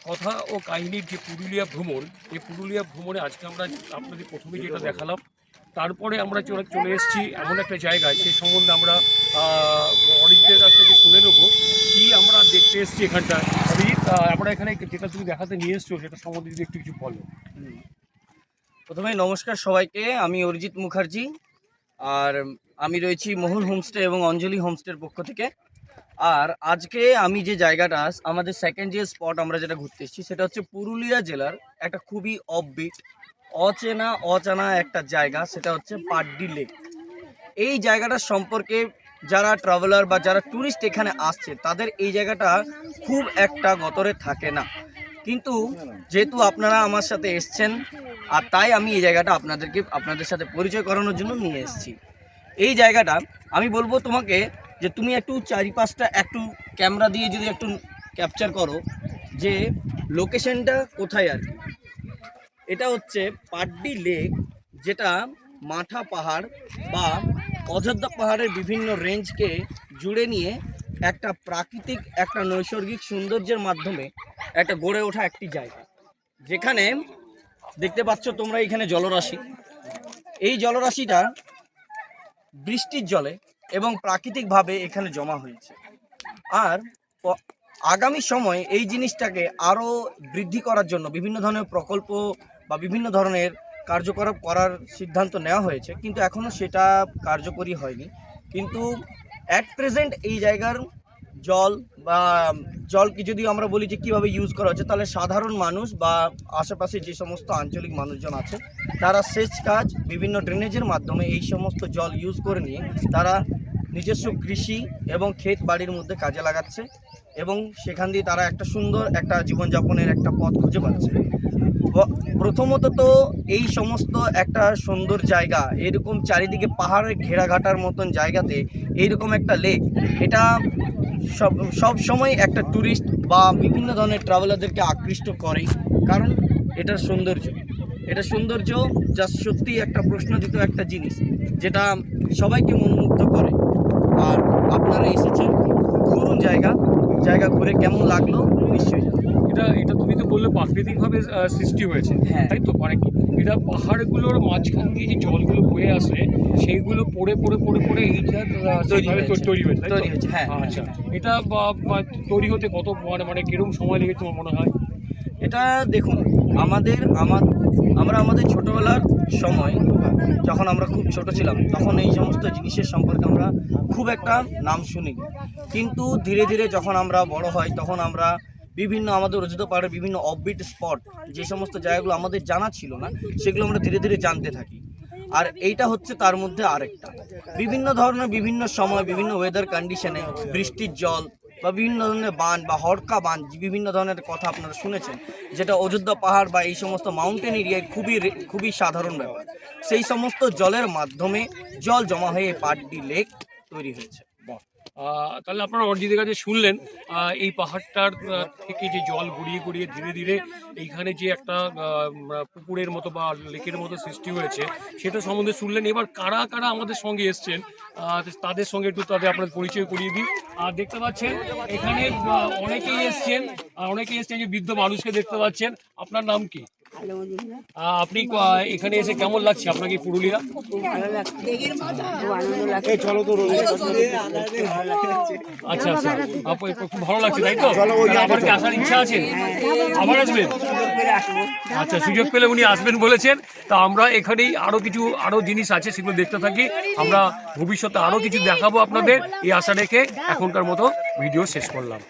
কথা ও কাহিনীর যে পুরুলিয়া ভ্রমণ, এই পুরুলিয়া ভ্রমণে আজকে আমরা আপনাদের প্রথমে যেটা দেখালাম, তারপরে আমরা চলে এসেছি এমন একটা জায়গায়, সেই সম্বন্ধে আমরা অরিজিতের কাছ থেকে শুনে নেবো কি আমরা দেখতে এসেছি এখানটা। অরিজিৎ, আমরা এখানে যেটা তুমি দেখাতে নিয়ে এসছো সেটা সম্বন্ধে যদি একটু কিছু বলো। প্রথমেই নমস্কার সবাইকে, আমি অরিজিৎ মুখার্জি, আর আমি রয়েছি মহুল হোমস্টে এবং অঞ্জলি হোমস্টের পক্ষ থেকে। আর আজকে আমি যে জায়গাটা, আমাদের সেকেন্ড যে স্পট আমরা যেটা ঘুরতে এসেছি, সেটা হচ্ছে পুরুলিয়া জেলার একটা খুবই অফবিট, অজানা একটা জায়গা, সেটা হচ্ছে পাড্ডি লেক। এই জায়গাটার সম্পর্কে যারা ট্রাভেলার বা যারা ট্যুরিস্ট এখানে আসছে, তাদের এই জায়গাটা খুব একটা গতরে থাকে না, কিন্তু যেহেতু আপনারা আমার সাথে এসছেন, আর তাই আমি এই জায়গাটা আপনাদের সাথে পরিচয় করানোর জন্য নিয়ে এসেছি। এই জায়গাটা আমি বলবো তোমাকে যে তুমি একটু চারিপাশটা একটু ক্যামেরা দিয়ে যদি একটু ক্যাপচার করো যে লোকেশনটা কোথায় আর কি। এটা হচ্ছে পাড্ডি লেক, যেটা মাঠা পাহাড় বা অযোধ্যা পাহাড়ের বিভিন্ন রেঞ্জকে জুড়ে নিয়ে একটা প্রাকৃতিক, একটা নৈসর্গিক সৌন্দর্যের মাধ্যমে একটা গড়ে ওঠা একটি জায়গা, যেখানে দেখতে পাচ্ছ তোমরা এখানে জলরাশি। এই জলরাশিটা বৃষ্টির জলে এবং প্রাকৃতিকভাবে এখানে জমা হয়েছে। আর আগামী সময়ে এই জিনিসটাকে আরও বৃদ্ধি করার জন্য বিভিন্ন ধরনের প্রকল্প বা বিভিন্ন ধরনের কার্যকলাপ করার সিদ্ধান্ত নেওয়া হয়েছে, কিন্তু এখনও সেটা কার্যকরী হয়নি। কিন্তু অ্যাট প্রেজেন্ট এই জায়গার জলকে যদি আমরা বলি যে কীভাবে ইউজ করা হচ্ছে, তাহলে সাধারণ মানুষ বা আশেপাশে যে সমস্ত আঞ্চলিক মানুষজন আছে, তারা সেচ কাজ, বিভিন্ন ড্রেনেজের মাধ্যমে এই সমস্ত জল ইউজ করে নিয়ে তারা নিজস্ব কৃষি এবং ক্ষেত বাড়ির মধ্যে কাজে লাগাচ্ছে, এবং সেখান দিয়ে তারা একটা সুন্দর একটা জীবনযাপনের একটা পথ খুঁজে পাচ্ছে। প্রথমত তো এই সমস্ত একটা সুন্দর জায়গা, এরকম চারিদিকে পাহাড়ের ঘেরাঘাটার মতন জায়গাতে এইরকম একটা লেক, এটা সব সময় একটা ট্যুরিস্ট বা বিভিন্ন ধরনের ট্রাভেলারদেরকে আকৃষ্ট করে, কারণ এটার সৌন্দর্য যা সত্যি একটা প্রশ্নদিত একটা জিনিস, যেটা সবাইকে মনোমুগ্ধ করে। আর আপনারা এসেছেন, ঘুরুন জায়গা ঘুরে কেমন লাগলো নিশ্চয়ই জানাবেন। এটা তুমি তো বললে প্রাকৃতিকভাবে সৃষ্টি হয়েছে, হ্যাঁ, তাই তো? মানে এটা পাহাড়গুলোর মাঝখান দিয়ে যে জলগুলো বয়ে আসে, সেইগুলো পড়ে এইটা তৈরি হয়েছে। হ্যাঁ, আচ্ছা, এটা তৈরি হতে কত মানে কিরকম সময় লেগেছে তোমার মনে হয়? এটা দেখুন, আমরা আমাদের ছোটোবেলার সময়, যখন আমরা খুব ছোট ছিলাম, তখন এই সমস্ত জিনিসের সম্পর্কে আমরা খুব একটা নাম শুনিনি, কিন্তু ধীরে ধীরে যখন আমরা বড় হই, তখন আমরা আমাদের অযোধ্যা পাহাড়ের বিভিন্ন অফবিট স্পট, যে সমস্ত জায়গাগুলো আমাদের জানা ছিল না, সেগুলো আমরা ধীরে ধীরে জানতে থাকি। আর এইটা হচ্ছে তার মধ্যে আরেকটা, বিভিন্ন ধরনের বিভিন্ন সময় বিভিন্ন ওয়েদার কন্ডিশনে বৃষ্টির জল বা বিভিন্ন ধরনের বান বা হড়কা বান, বিভিন্ন ধরনের কথা আপনারা শুনেছেন, যেটা অযোধ্যা পাহাড় বা এই সমস্ত মাউন্টেন এরিয়ায় খুবই সাধারণ ব্যাপার। সেই সমস্ত জলের মাধ্যমে জল জমা হয়ে পাড্ডি লেক তৈরি হয়েছে। তাহলে আপনারা অরিজিতের কাছে শুনলেন এই পাহাড়টার থেকে যে জল গড়িয়ে ধীরে ধীরে এইখানে যে একটা পুকুরের মতো বা লেকের মতো সৃষ্টি হয়েছে, সেটা সম্বন্ধে শুনলেন। এবার কারা আমাদের সঙ্গে এসছেন তাদের সঙ্গে একটু আপনাদের পরিচয় করিয়ে দিই। আর দেখতে পাচ্ছেন এখানে অনেকেই এসছেন যে বৃদ্ধ মানুষকে দেখতে পাচ্ছেন। আপনার নাম কি? আপনি এখানে এসে কেমন লাগছে আপনাকে পুরুলিয়া? আচ্ছা, খুব ভালো লাগছে, তাই তো? আবার কি আসার ইচ্ছা আছে? আবার আসবেন? আচ্ছা, সুযোগ পেলে উনি আসবেন বলেছেন। তা আমরা এখানেই আরো জিনিস আছে, সেগুলো দেখতে থাকি। আমরা ভবিষ্যতে আরো কিছু দেখাবো আপনাদের, এই আশা রেখে এখনকার মতো ভিডিও শেষ করলাম।